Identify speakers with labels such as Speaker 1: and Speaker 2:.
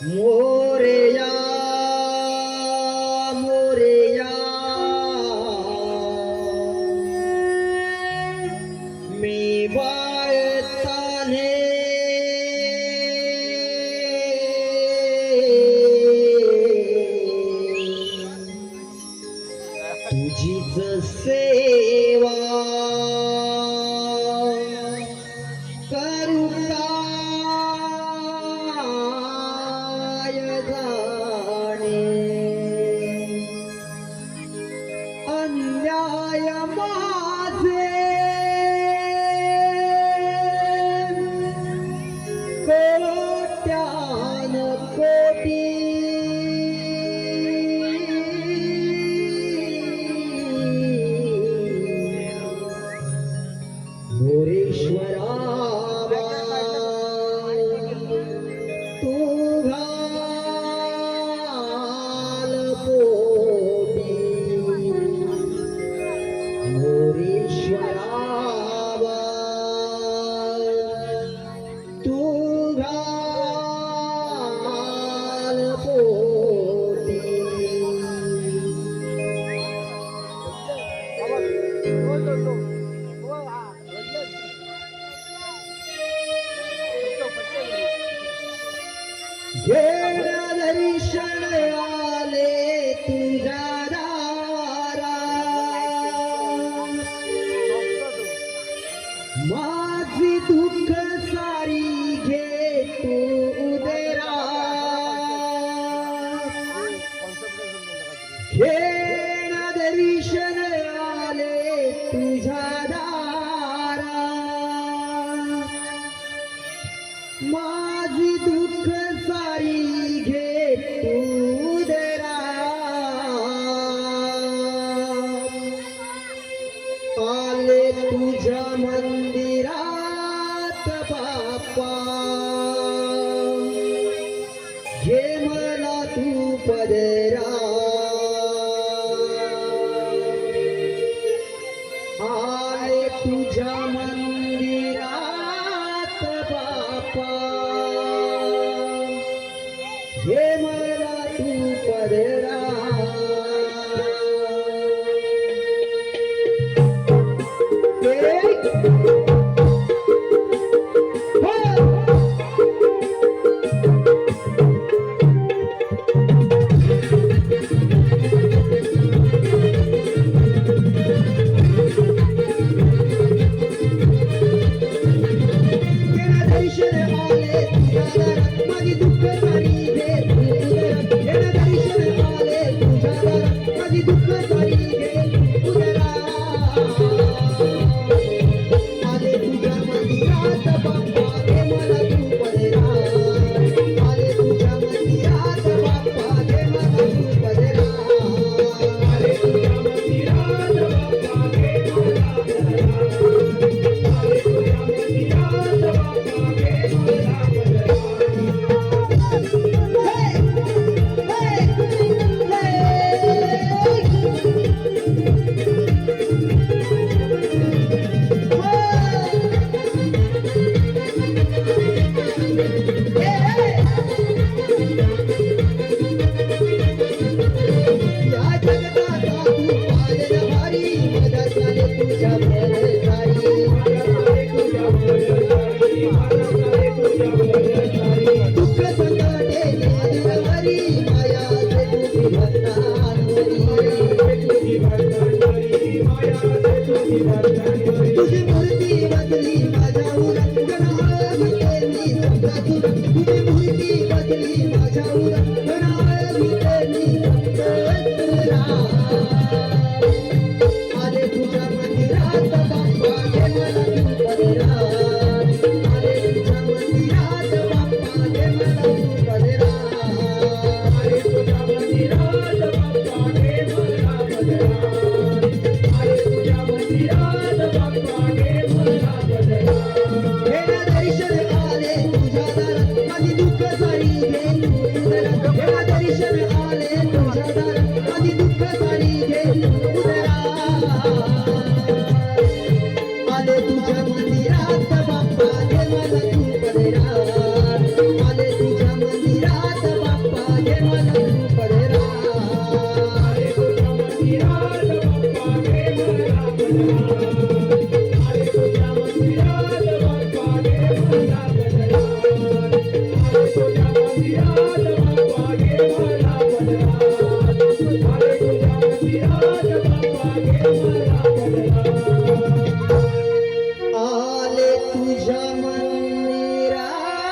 Speaker 1: मोरया मोरया मी वाळताने तुझीच सेवा करू काय जाणे अन्याय माझे कोट्यान कोटी मोरेश्वरा तू घाल पोटी मोरेश्वरा तू घाल पोटी घेण दर्शन आले तुझ्या दारा माझी दुःख सारी घे तू उदरा घेण दर्शन आले तुझ्या दारा माझी दुःख सारी घे तू उदरा आले तुझ्या मंदिरात बाप्पा घे मला तू पदरा आले तुझ्या मंदिरात बाप्पा घे मला तू पदरा माझी दुःख सारी घे तू उदरा माझी दुःख सारी घे उदरा आले तुझ्या मंदिरात बाप्पा घे मला तू पदरा आले तुझ्या मंदिरात बाप्पा घे मला तू पदरा आले तुझ्या मंदिरात बाप्पा घे मला पदरा आले तुझ्या मंदिरात बाप्पा घे मला पदरा तुझी मूर्ती